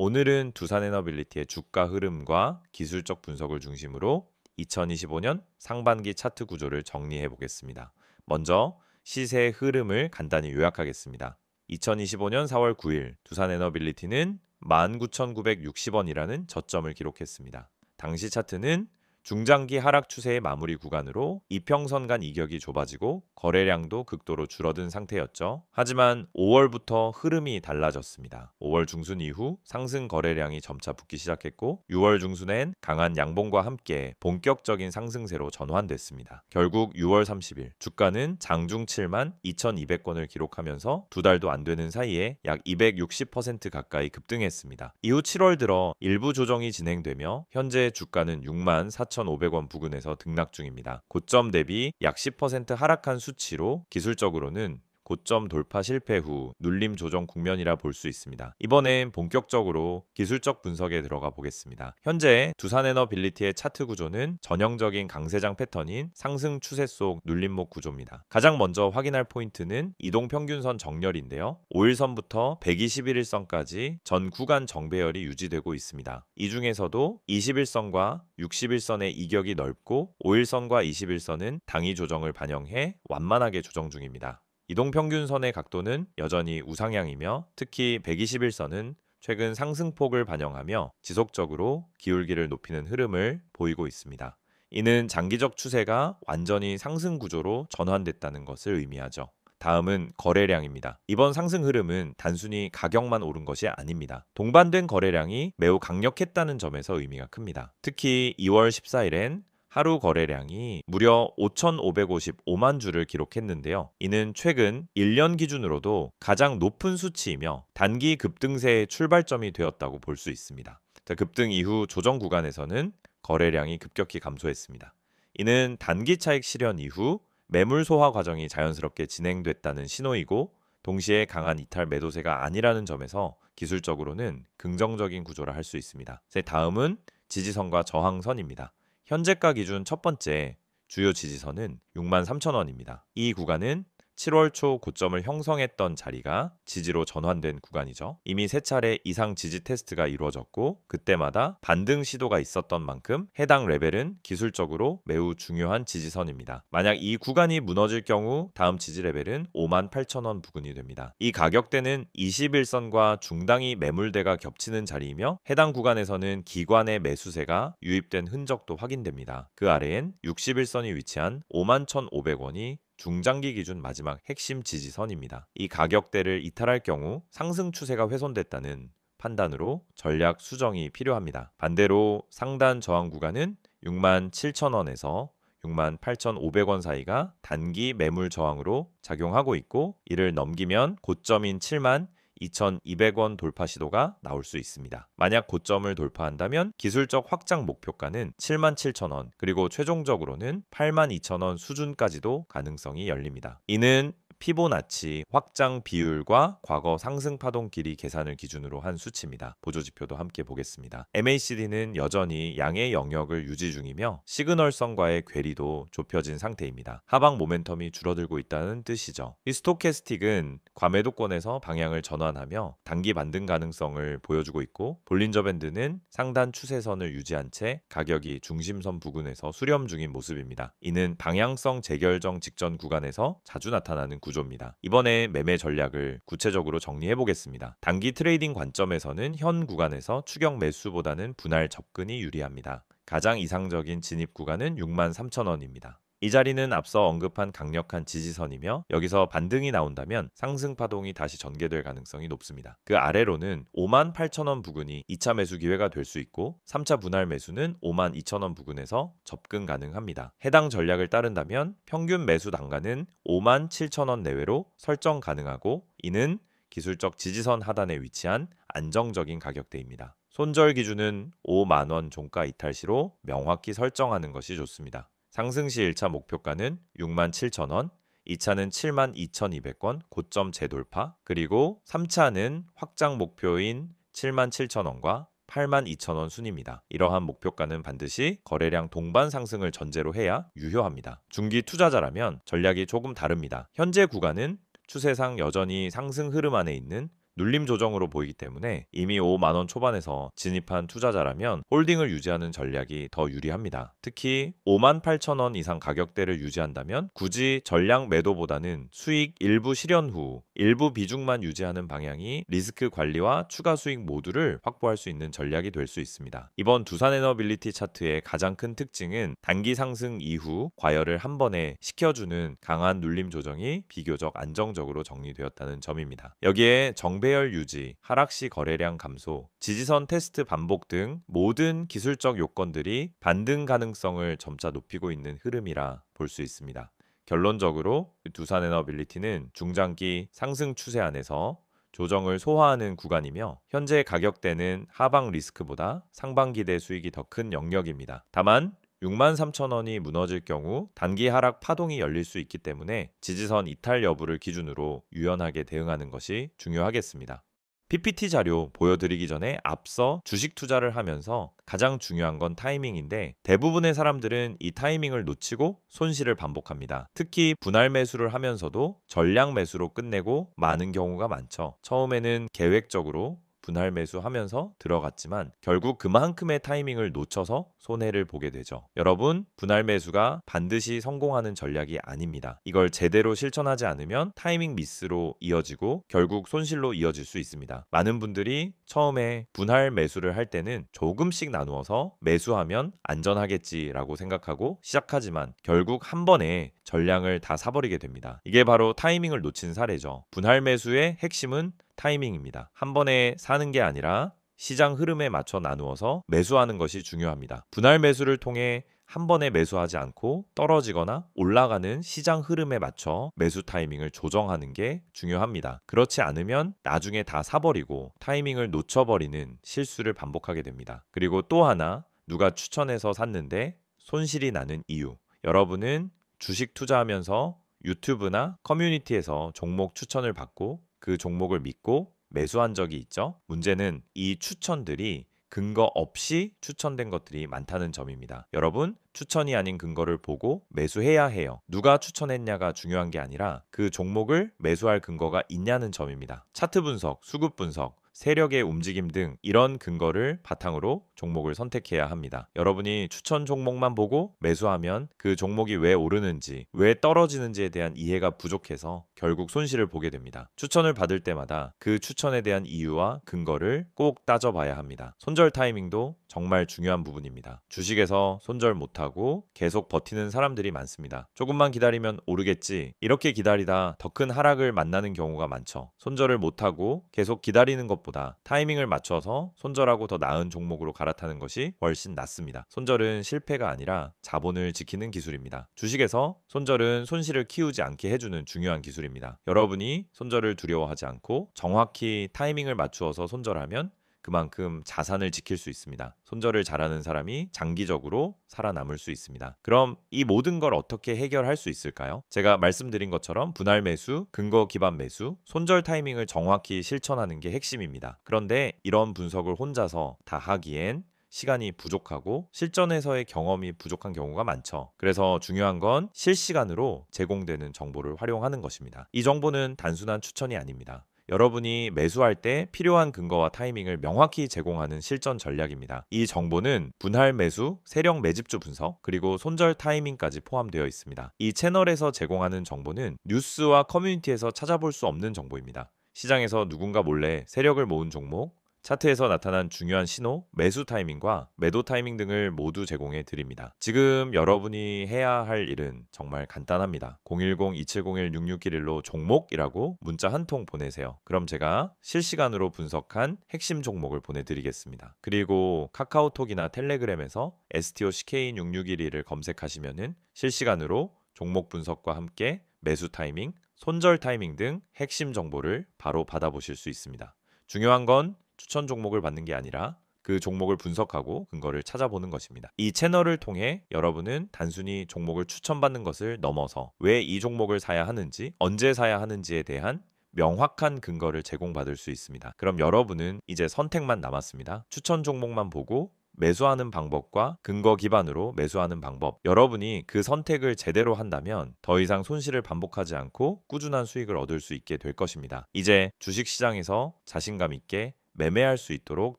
오늘은 두산에너빌리티의 주가 흐름과 기술적 분석을 중심으로 2025년 상반기 차트 구조를 정리해 보겠습니다. 먼저 시세의 흐름을 간단히 요약하겠습니다. 2025년 4월 9일 두산에너빌리티는 19,960원이라는 저점을 기록했습니다. 당시 차트는 중장기 하락 추세의 마무리 구간으로 이평선 간 이격이 좁아지고 거래량도 극도로 줄어든 상태였죠. 하지만 5월부터 흐름이 달라졌습니다. 5월 중순 이후 상승 거래량이 점차 붙기 시작했고 6월 중순엔 강한 양봉과 함께 본격적인 상승세로 전환됐습니다. 결국 6월 30일 주가는 장중 7만 2,200원을 기록하면서 두 달도 안 되는 사이에 약 260% 가까이 급등했습니다. 이후 7월 들어 일부 조정이 진행되며 현재 주가는 6만 4,500원 부근에서 등락 중입니다. 고점 대비 약 10% 하락한 수치로 기술적으로는 고점 돌파 실패 후 눌림 조정 국면이라 볼 수 있습니다. 이번엔 본격적으로 기술적 분석에 들어가 보겠습니다. 현재 두산에너빌리티의 차트 구조는 전형적인 강세장 패턴인 상승 추세 속 눌림목 구조입니다. 가장 먼저 확인할 포인트는 이동평균선 정렬인데요. 5일선부터 121일선까지 전 구간 정배열이 유지되고 있습니다. 이 중에서도 21선과 61선의 이격이 넓고 5일선과 21선은 당위 조정을 반영해 완만하게 조정 중입니다. 이동평균선의 각도는 여전히 우상향이며 특히 121선은 최근 상승폭을 반영하며 지속적으로 기울기를 높이는 흐름을 보이고 있습니다. 이는 장기적 추세가 완전히 상승 구조로 전환됐다는 것을 의미하죠. 다음은 거래량입니다. 이번 상승 흐름은 단순히 가격만 오른 것이 아닙니다. 동반된 거래량이 매우 강력했다는 점에서 의미가 큽니다. 특히 2월 14일엔 하루 거래량이 무려 5,555만 주를 기록했는데요. 이는 최근 1년 기준으로도 가장 높은 수치이며 단기 급등세의 출발점이 되었다고 볼 수 있습니다. 급등 이후 조정 구간에서는 거래량이 급격히 감소했습니다. 이는 단기 차익 실현 이후 매물 소화 과정이 자연스럽게 진행됐다는 신호이고 동시에 강한 이탈 매도세가 아니라는 점에서 기술적으로는 긍정적인 구조라 할 수 있습니다. 다음은 지지선과 저항선입니다. 현재가 기준 첫 번째 주요 지지선은 63,000원입니다. 이 구간은 7월 초 고점을 형성했던 자리가 지지로 전환된 구간이죠. 이미 3차례 이상 지지 테스트가 이루어졌고 그때마다 반등 시도가 있었던 만큼 해당 레벨은 기술적으로 매우 중요한 지지선입니다. 만약 이 구간이 무너질 경우 다음 지지 레벨은 58,000원 부근이 됩니다. 이 가격대는 21선과 중당이 매물대가 겹치는 자리이며 해당 구간에서는 기관의 매수세가 유입된 흔적도 확인됩니다. 그 아래엔 61선이 위치한 51,500원이 중장기 기준 마지막 핵심 지지선입니다. 이 가격대를 이탈할 경우 상승 추세가 훼손됐다는 판단으로 전략 수정이 필요합니다. 반대로 상단 저항 구간은 67,000원에서 68,500원 사이가 단기 매물 저항으로 작용하고 있고 이를 넘기면 고점인 72,200원 돌파 시도가 나올 수 있습니다. 만약 고점을 돌파한다면 기술적 확장 목표가는 77,000원 그리고 최종적으로는 82,000원 수준까지도 가능성이 열립니다. 이는 피보나치 확장 비율과 과거 상승 파동 길이 계산을 기준으로 한 수치입니다. 보조지표도 함께 보겠습니다. MACD는 여전히 양의 영역을 유지 중이며 시그널선과의 괴리도 좁혀진 상태입니다. 하방 모멘텀이 줄어들고 있다는 뜻이죠. 이 스토캐스틱은 과매도권에서 방향을 전환하며 단기 반등 가능성을 보여주고 있고 볼린저 밴드는 상단 추세선을 유지한 채 가격이 중심선 부근에서 수렴 중인 모습입니다. 이는 방향성 재결정 직전 구간에서 자주 나타나는 구조입니다. 이번에 매매 전략을 구체적으로 정리해 보겠습니다. 단기 트레이딩 관점에서는 현 구간에서 추격 매수보다는 분할 접근이 유리합니다. 가장 이상적인 진입 구간은 63,000원입니다. 이 자리는 앞서 언급한 강력한 지지선이며 여기서 반등이 나온다면 상승 파동이 다시 전개될 가능성이 높습니다. 그 아래로는 58,000원 부근이 2차 매수 기회가 될 수 있고 3차 분할 매수는 52,000원 부근에서 접근 가능합니다. 해당 전략을 따른다면 평균 매수 단가는 57,000원 내외로 설정 가능하고 이는 기술적 지지선 하단에 위치한 안정적인 가격대입니다. 손절 기준은 5만원 종가 이탈 시로 명확히 설정하는 것이 좋습니다. 상승 시 1차 목표가는 67,000원, 2차는 72,200원 고점 재돌파, 그리고 3차는 확장 목표인 77,000원과 82,000원 순입니다. 이러한 목표가는 반드시 거래량 동반 상승을 전제로 해야 유효합니다. 중기 투자자라면 전략이 조금 다릅니다. 현재 구간은 추세상 여전히 상승 흐름 안에 있는 눌림 조정으로 보이기 때문에 이미 5만 원 초반에서 진입한 투자자라면 홀딩을 유지하는 전략이 더 유리합니다. 특히 5만 8천 원 이상 가격대를 유지한다면 굳이 전량 매도보다는 수익 일부 실현 후 일부 비중만 유지하는 방향이 리스크 관리와 추가 수익 모두를 확보할 수 있는 전략이 될 수 있습니다. 이번 두산에너빌리티 차트의 가장 큰 특징은 단기 상승 이후 과열을 한 번에 식혀주는 강한 눌림 조정이 비교적 안정적으로 정리되었다는 점입니다. 여기에 정배열 유지, 하락시 거래량 감소, 지지선 테스트 반복 등 모든 기술적 요건들이 반등 가능성을 점차 높이고 있는 흐름이라 볼 수 있습니다. 결론적으로 두산에너빌리티는 중장기 상승 추세 안에서 조정을 소화하는 구간이며 현재 가격대는 하방 리스크보다 상방 기대 수익이 더 큰 영역입니다. 다만 63,000원이 무너질 경우 단기 하락 파동이 열릴 수 있기 때문에 지지선 이탈 여부를 기준으로 유연하게 대응하는 것이 중요하겠습니다. PPT 자료 보여드리기 전에 앞서 주식 투자를 하면서 가장 중요한 건 타이밍인데 대부분의 사람들은 이 타이밍을 놓치고 손실을 반복합니다. 특히 분할 매수를 하면서도 전량 매수로 끝내고 마는 경우가 많죠. 처음에는 계획적으로 분할 매수하면서 들어갔지만 결국 그만큼의 타이밍을 놓쳐서 손해를 보게 되죠. 여러분, 분할 매수가 반드시 성공하는 전략이 아닙니다. 이걸 제대로 실천하지 않으면 타이밍 미스로 이어지고 결국 손실로 이어질 수 있습니다. 많은 분들이 처음에 분할 매수를 할 때는 조금씩 나누어서 매수하면 안전하겠지라고 생각하고 시작하지만 결국 한 번에 전량을 다 사버리게 됩니다. 이게 바로 타이밍을 놓친 사례죠. 분할 매수의 핵심은 타이밍입니다. 한 번에 사는 게 아니라 시장 흐름에 맞춰 나누어서 매수하는 것이 중요합니다. 분할 매수를 통해 한 번에 매수하지 않고 떨어지거나 올라가는 시장 흐름에 맞춰 매수 타이밍을 조정하는 게 중요합니다. 그렇지 않으면 나중에 다 사버리고 타이밍을 놓쳐버리는 실수를 반복하게 됩니다. 그리고 또 하나, 누가 추천해서 샀는데 손실이 나는 이유. 여러분은 주식 투자하면서 유튜브나 커뮤니티에서 종목 추천을 받고 그 종목을 믿고 매수한 적이 있죠. 문제는 이 추천들이 근거 없이 추천된 것들이 많다는 점입니다. 여러분, 추천이 아닌 근거를 보고 매수해야 해요. 누가 추천했냐가 중요한 게 아니라 그 종목을 매수할 근거가 있냐는 점입니다. 차트 분석, 수급 분석, 세력의 움직임 등 이런 근거를 바탕으로 종목을 선택해야 합니다. 여러분이 추천 종목만 보고 매수하면 그 종목이 왜 오르는지, 왜 떨어지는지에 대한 이해가 부족해서 결국 손실을 보게 됩니다. 추천을 받을 때마다 그 추천에 대한 이유와 근거를 꼭 따져봐야 합니다. 손절 타이밍도 정말 중요한 부분입니다. 주식에서 손절 못하고 계속 버티는 사람들이 많습니다. 조금만 기다리면 오르겠지. 이렇게 기다리다 더 큰 하락을 만나는 경우가 많죠. 손절을 못하고 계속 기다리는 것보다 타이밍을 맞춰서 손절하고 더 나은 종목으로 갈아타는 것이 훨씬 낫습니다. 손절은 실패가 아니라 자본을 지키는 기술입니다. 주식에서 손절은 손실을 키우지 않게 해주는 중요한 기술입니다. 여러분이 손절을 두려워하지 않고 정확히 타이밍을 맞추어서 손절하면 그만큼 자산을 지킬 수 있습니다. 손절을 잘하는 사람이 장기적으로 살아남을 수 있습니다. 그럼 이 모든 걸 어떻게 해결할 수 있을까요? 제가 말씀드린 것처럼 분할 매수, 근거 기반 매수, 손절 타이밍을 정확히 실천하는 게 핵심입니다. 그런데 이런 분석을 혼자서 다 하기엔 시간이 부족하고 실전에서의 경험이 부족한 경우가 많죠. 그래서 중요한 건 실시간으로 제공되는 정보를 활용하는 것입니다. 이 정보는 단순한 추천이 아닙니다. 여러분이 매수할 때 필요한 근거와 타이밍을 명확히 제공하는 실전 전략입니다. 이 정보는 분할 매수, 세력 매집주 분석, 그리고 손절 타이밍까지 포함되어 있습니다. 이 채널에서 제공하는 정보는 뉴스와 커뮤니티에서 찾아볼 수 없는 정보입니다. 시장에서 누군가 몰래 세력을 모은 종목, 차트에서 나타난 중요한 신호, 매수 타이밍과 매도 타이밍 등을 모두 제공해 드립니다. 지금 여러분이 해야 할 일은 정말 간단합니다. 010-2701-6611로 종목이라고 문자 한 통 보내세요. 그럼 제가 실시간으로 분석한 핵심 종목을 보내드리겠습니다. 그리고 카카오톡이나 텔레그램에서 STOCK6611을 검색하시면은 실시간으로 종목 분석과 함께 매수 타이밍, 손절 타이밍 등 핵심 정보를 바로 받아보실 수 있습니다. 중요한 건 추천 종목을 받는 게 아니라 그 종목을 분석하고 근거를 찾아보는 것입니다. 이 채널을 통해 여러분은 단순히 종목을 추천받는 것을 넘어서 왜 이 종목을 사야 하는지, 언제 사야 하는지에 대한 명확한 근거를 제공받을 수 있습니다. 그럼 여러분은 이제 선택만 남았습니다. 추천 종목만 보고 매수하는 방법과 근거 기반으로 매수하는 방법. 여러분이 그 선택을 제대로 한다면 더 이상 손실을 반복하지 않고 꾸준한 수익을 얻을 수 있게 될 것입니다. 이제 주식시장에서 자신감 있게 매매할 수 있도록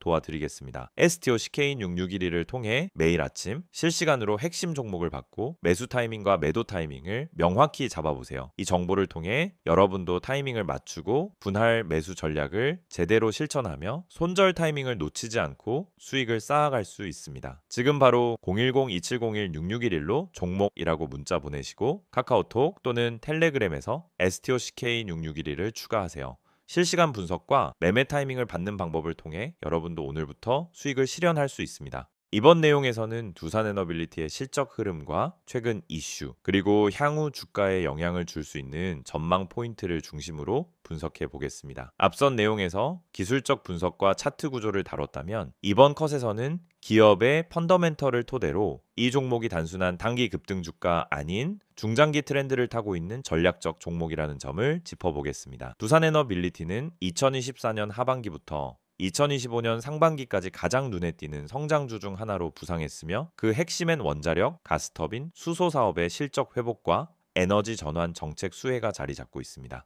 도와드리겠습니다. STO CK6611을 통해 매일 아침 실시간으로 핵심 종목을 받고 매수 타이밍과 매도 타이밍을 명확히 잡아보세요. 이 정보를 통해 여러분도 타이밍을 맞추고 분할 매수 전략을 제대로 실천하며 손절 타이밍을 놓치지 않고 수익을 쌓아갈 수 있습니다. 지금 바로 010-2701-6611로 종목이라고 문자 보내시고 카카오톡 또는 텔레그램에서 STO CK6611을 추가하세요. 실시간 분석과 매매 타이밍을 받는 방법을 통해 여러분도 오늘부터 수익을 실현할 수 있습니다. 이번 내용에서는 두산에너빌리티의 실적 흐름과 최근 이슈, 그리고 향후 주가에 영향을 줄 수 있는 전망 포인트를 중심으로 분석해 보겠습니다. 앞선 내용에서 기술적 분석과 차트 구조를 다뤘다면 이번 컷에서는 기업의 펀더멘털을 토대로 이 종목이 단순한 단기 급등주가 아닌 중장기 트렌드를 타고 있는 전략적 종목이라는 점을 짚어보겠습니다. 두산에너빌리티는 2024년 하반기부터 2025년 상반기까지 가장 눈에 띄는 성장주 중 하나로 부상했으며 그 핵심엔 원자력, 가스터빈, 수소 사업의 실적 회복과 에너지 전환 정책 수혜가 자리 잡고 있습니다.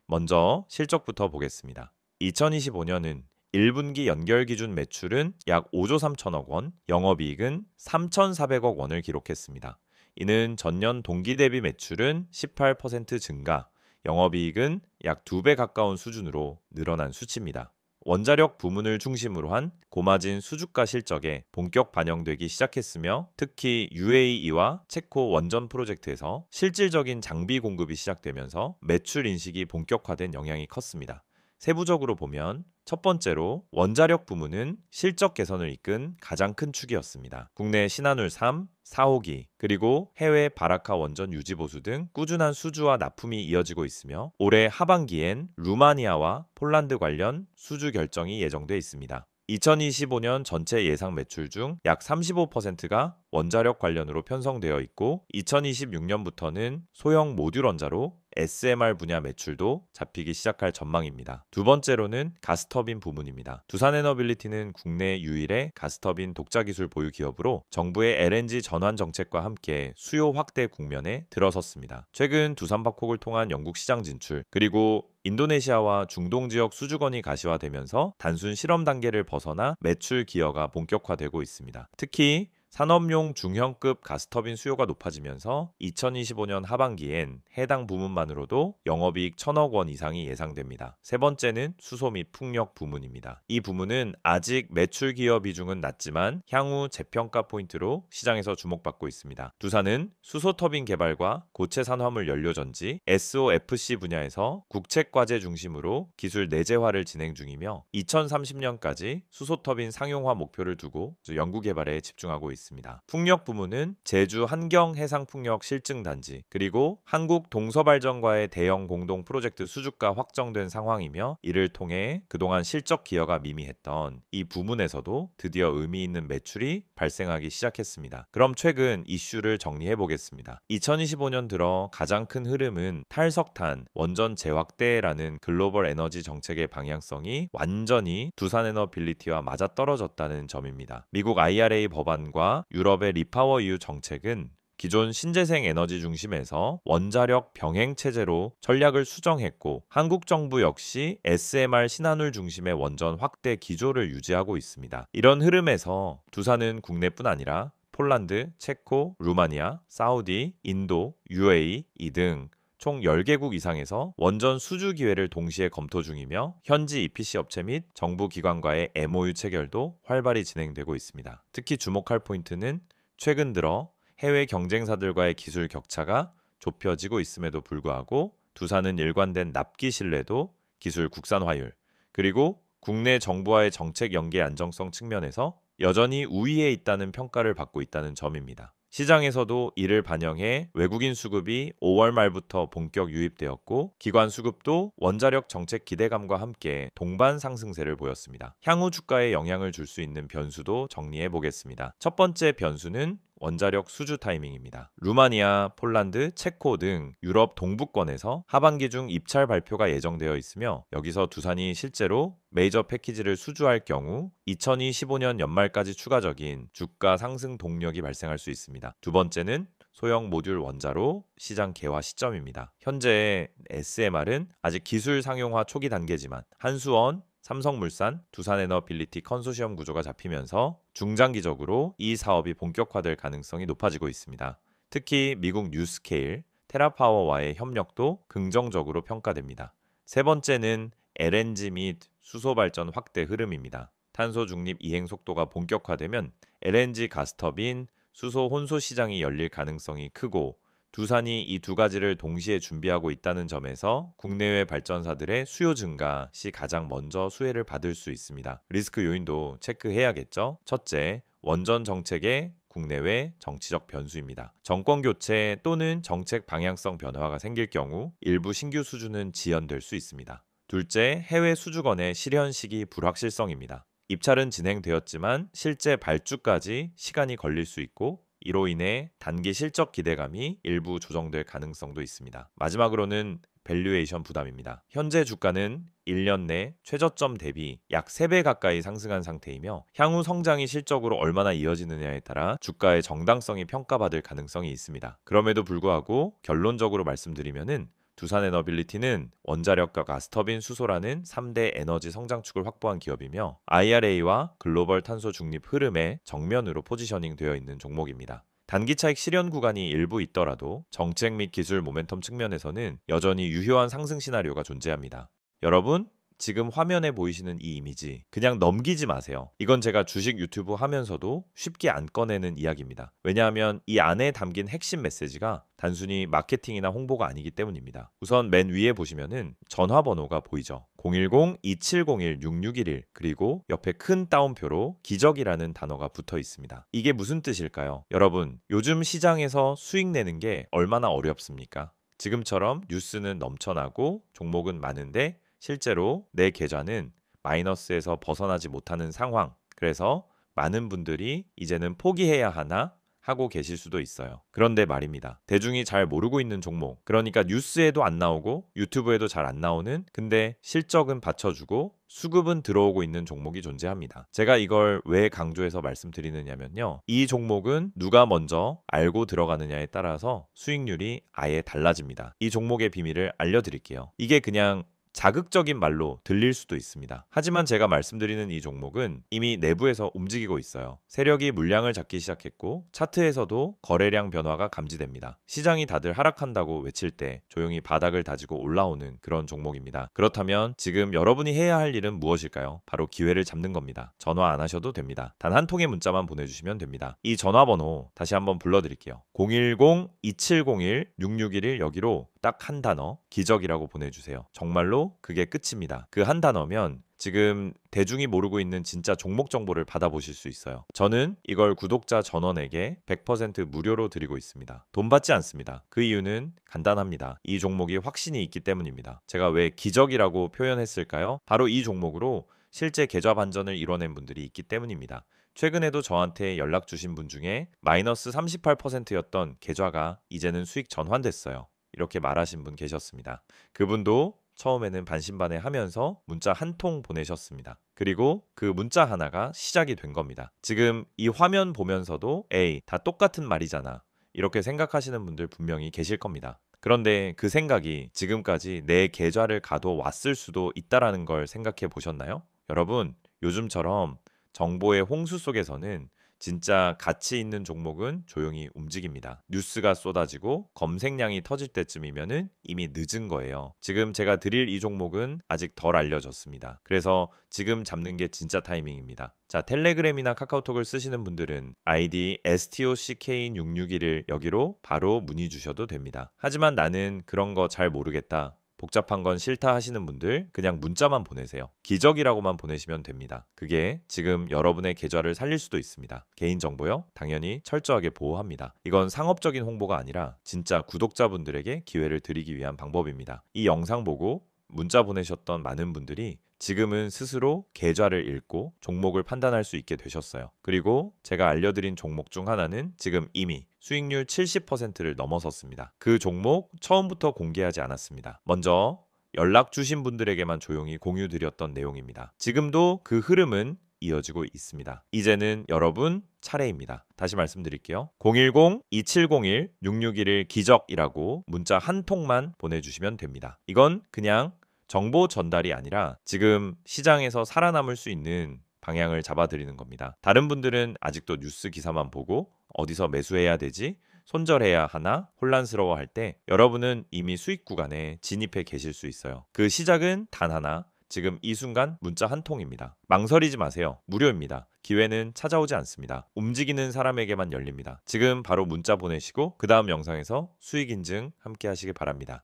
먼저 실적부터 보겠습니다. 2025년은 1분기 연결 기준 매출은 약 5조 3천억 원, 영업이익은 3,400억 원을 기록했습니다. 이는 전년 동기 대비 매출은 18% 증가, 영업이익은 약 2배 가까운 수준으로 늘어난 수치입니다. 원자력 부문을 중심으로 한 고마진 수주가 실적에 본격 반영되기 시작했으며 특히 UAE와 체코 원전 프로젝트에서 실질적인 장비 공급이 시작되면서 매출 인식이 본격화된 영향이 컸습니다. 세부적으로 보면 첫 번째로 원자력 부문은 실적 개선을 이끈 가장 큰 축이었습니다. 국내 신한울 3, 4호기, 그리고 해외 바라카 원전 유지 보수 등 꾸준한 수주와 납품이 이어지고 있으며 올해 하반기엔 루마니아와 폴란드 관련 수주 결정이 예정돼 있습니다. 2025년 전체 예상 매출 중 약 35%가 원자력 관련으로 편성되어 있고 2026년부터는 소형 모듈 원자로 SMR 분야 매출도 잡히기 시작할 전망입니다. 두 번째로는 가스터빈 부문입니다. 두산에너빌리티는 국내 유일의 가스터빈 독자 기술 보유 기업으로 정부의 LNG 전환 정책과 함께 수요 확대 국면에 들어섰습니다. 최근 두산밥콕을 통한 영국 시장 진출, 그리고 인도네시아와 중동 지역 수주건이 가시화되면서 단순 실험 단계를 벗어나 매출 기여가 본격화되고 있습니다. 특히 산업용 중형급 가스터빈 수요가 높아지면서 2025년 하반기엔 해당 부문만으로도 영업이익 1,000억 원 이상이 예상됩니다. 세 번째는 수소 및 풍력 부문입니다. 이 부문은 아직 매출 기여 비중은 낮지만 향후 재평가 포인트로 시장에서 주목받고 있습니다. 두산은 수소 터빈 개발과 고체 산화물 연료전지, SOFC 분야에서 국책 과제 중심으로 기술 내재화를 진행 중이며 2030년까지 수소 터빈 상용화 목표를 두고 연구 개발에 집중하고 있습니다. 풍력 부문은 제주 한경해상풍력 실증단지, 그리고 한국 동서발전과의 대형 공동 프로젝트 수주가 확정된 상황이며 이를 통해 그동안 실적 기여가 미미했던 이 부문에서도 드디어 의미 있는 매출이 발생하기 시작했습니다. 그럼 최근 이슈를 정리해 보겠습니다. 2025년 들어 가장 큰 흐름은 탈석탄 원전 재확대라는 글로벌 에너지 정책의 방향성이 완전히 두산에너빌리티와 맞아떨어졌다는 점입니다. 미국 IRA 법안과 유럽의 리파워EU 정책은 기존 신재생 에너지 중심에서 원자력 병행 체제로 전략을 수정했고 한국 정부 역시 SMR 신한울 중심의 원전 확대 기조를 유지하고 있습니다. 이런 흐름에서 두산은 국내뿐 아니라 폴란드, 체코, 루마니아, 사우디, 인도, UAE 등 총 10개국 이상에서 원전 수주 기회를 동시에 검토 중이며 현지 EPC 업체 및 정부 기관과의 MOU 체결도 활발히 진행되고 있습니다. 특히 주목할 포인트는 최근 들어 해외 경쟁사들과의 기술 격차가 좁혀지고 있음에도 불구하고 두산은 일관된 납기 신뢰도, 기술 국산화율, 그리고 국내 정부와의 정책 연계 안정성 측면에서 여전히 우위에 있다는 평가를 받고 있다는 점입니다. 시장에서도 이를 반영해 외국인 수급이 5월 말부터 본격 유입되었고 기관 수급도 원자력 정책 기대감과 함께 동반 상승세를 보였습니다. 향후 주가에 영향을 줄 수 있는 변수도 정리해 보겠습니다. 첫 번째 변수는 원자력 수주 타이밍입니다. 루마니아, 폴란드, 체코 등 유럽 동부권에서 하반기 중 입찰 발표가 예정되어 있으며 여기서 두산이 실제로 메이저 패키지를 수주할 경우 2025년 연말까지 추가적인 주가 상승 동력이 발생할 수 있습니다. 두 번째는 소형 모듈 원자로 시장 개화 시점입니다. 현재 SMR은 아직 기술 상용화 초기 단계지만 한수원, 삼성물산, 두산에너빌리티 컨소시엄 구조가 잡히면서 중장기적으로 이 사업이 본격화될 가능성이 높아지고 있습니다. 특히 미국 뉴스케일, 테라파워와의 협력도 긍정적으로 평가됩니다. 세 번째는 LNG 및 수소 발전 확대 흐름입니다. 탄소 중립 이행 속도가 본격화되면 LNG 가스터빈, 수소 혼소 시장이 열릴 가능성이 크고 두산이 이 두 가지를 동시에 준비하고 있다는 점에서 국내외 발전사들의 수요 증가 시 가장 먼저 수혜를 받을 수 있습니다. 리스크 요인도 체크해야겠죠. 첫째, 원전 정책의 국내외 정치적 변수입니다. 정권 교체 또는 정책 방향성 변화가 생길 경우 일부 신규 수주는 지연될 수 있습니다. 둘째, 해외 수주건의 실현 시기 불확실성입니다. 입찰은 진행되었지만 실제 발주까지 시간이 걸릴 수 있고 이로 인해 단기 실적 기대감이 일부 조정될 가능성도 있습니다. 마지막으로는 밸류에이션 부담입니다. 현재 주가는 1년 내 최저점 대비 약 3배 가까이 상승한 상태이며 향후 성장이 실적으로 얼마나 이어지느냐에 따라 주가의 정당성이 평가받을 가능성이 있습니다. 그럼에도 불구하고 결론적으로 말씀드리면은 두산에너빌리티는 원자력과 가스터빈 수소라는 3대 에너지 성장축을 확보한 기업이며 IRA와 글로벌 탄소 중립 흐름에 정면으로 포지셔닝 되어 있는 종목입니다. 단기 차익 실현 구간이 일부 있더라도 정책 및 기술 모멘텀 측면에서는 여전히 유효한 상승 시나리오가 존재합니다. 여러분, 지금 화면에 보이시는 이 이미지 그냥 넘기지 마세요. 이건 제가 주식 유튜브 하면서도 쉽게 안 꺼내는 이야기입니다. 왜냐하면 이 안에 담긴 핵심 메시지가 단순히 마케팅이나 홍보가 아니기 때문입니다. 우선 맨 위에 보시면은 전화번호가 보이죠. 010-2701-6611 그리고 옆에 큰 따옴표로 기적이라는 단어가 붙어 있습니다. 이게 무슨 뜻일까요? 여러분, 요즘 시장에서 수익 내는 게 얼마나 어렵습니까? 지금처럼 뉴스는 넘쳐나고 종목은 많은데 실제로 내 계좌는 마이너스에서 벗어나지 못하는 상황. 그래서 많은 분들이 이제는 포기해야 하나 하고 계실 수도 있어요. 그런데 말입니다. 대중이 잘 모르고 있는 종목. 그러니까 뉴스에도 안 나오고 유튜브에도 잘 안 나오는 근데 실적은 받쳐주고 수급은 들어오고 있는 종목이 존재합니다. 제가 이걸 왜 강조해서 말씀드리느냐면요. 이 종목은 누가 먼저 알고 들어가느냐에 따라서 수익률이 아예 달라집니다. 이 종목의 비밀을 알려드릴게요. 이게 그냥 자극적인 말로 들릴 수도 있습니다. 하지만 제가 말씀드리는 이 종목은 이미 내부에서 움직이고 있어요. 세력이 물량을 잡기 시작했고 차트에서도 거래량 변화가 감지됩니다. 시장이 다들 하락한다고 외칠 때 조용히 바닥을 다지고 올라오는 그런 종목입니다. 그렇다면 지금 여러분이 해야 할 일은 무엇일까요? 바로 기회를 잡는 겁니다. 전화 안 하셔도 됩니다. 단 한 통의 문자만 보내주시면 됩니다. 이 전화번호 다시 한번 불러드릴게요. 010-2701-6611 여기로 딱 한 단어 기적이라고 보내주세요. 정말로 그게 끝입니다. 그 한 단어면 지금 대중이 모르고 있는 진짜 종목 정보를 받아보실 수 있어요. 저는 이걸 구독자 전원에게 100% 무료로 드리고 있습니다. 돈 받지 않습니다. 그 이유는 간단합니다. 이 종목이 확신이 있기 때문입니다. 제가 왜 기적이라고 표현했을까요? 바로 이 종목으로 실제 계좌 반전을 이뤄낸 분들이 있기 때문입니다. 최근에도 저한테 연락 주신 분 중에 마이너스 38%였던 계좌가 이제는 수익 전환됐어요. 이렇게 말하신 분 계셨습니다. 그분도 처음에는 반신반의하면서 문자 한 통 보내셨습니다. 그리고 그 문자 하나가 시작이 된 겁니다. 지금 이 화면 보면서도 에이, 다 똑같은 말이잖아. 이렇게 생각하시는 분들 분명히 계실 겁니다. 그런데 그 생각이 지금까지 내 계좌를 가둬왔을 수도 있다라는 걸 생각해 보셨나요? 여러분, 요즘처럼 정보의 홍수 속에서는 진짜 가치 있는 종목은 조용히 움직입니다. 뉴스가 쏟아지고 검색량이 터질 때쯤이면은 이미 늦은 거예요. 지금 제가 드릴 이 종목은 아직 덜 알려졌습니다. 그래서 지금 잡는 게 진짜 타이밍입니다. 자, 텔레그램이나 카카오톡을 쓰시는 분들은 아이디 STOCK661을 여기로 바로 문의 주셔도 됩니다. 하지만 나는 그런 거 잘 모르겠다. 복잡한 건 싫다 하시는 분들 그냥 문자만 보내세요. 기적이라고만 보내시면 됩니다. 그게 지금 여러분의 계좌를 살릴 수도 있습니다. 개인정보요? 당연히 철저하게 보호합니다. 이건 상업적인 홍보가 아니라 진짜 구독자분들에게 기회를 드리기 위한 방법입니다. 이 영상 보고 문자 보내셨던 많은 분들이 지금은 스스로 계좌를 읽고 종목을 판단할 수 있게 되셨어요. 그리고 제가 알려드린 종목 중 하나는 지금 이미 수익률 70%를 넘어섰습니다. 그 종목 처음부터 공개하지 않았습니다. 먼저 연락 주신 분들에게만 조용히 공유드렸던 내용입니다. 지금도 그 흐름은 이어지고 있습니다. 이제는 여러분 차례입니다. 다시 말씀드릴게요. 010-2701-6611 기적이라고 문자 한 통만 보내주시면 됩니다. 이건 그냥 정보 전달이 아니라 지금 시장에서 살아남을 수 있는 방향을 잡아드리는 겁니다. 다른 분들은 아직도 뉴스 기사만 보고 어디서 매수해야 되지? 손절해야 하나 혼란스러워할 때 여러분은 이미 수익 구간에 진입해 계실 수 있어요. 그 시작은 단 하나, 지금 이 순간 문자 한 통입니다. 망설이지 마세요. 무료입니다. 기회는 찾아오지 않습니다. 움직이는 사람에게만 열립니다. 지금 바로 문자 보내시고 그 다음 영상에서 수익 인증 함께 하시길 바랍니다.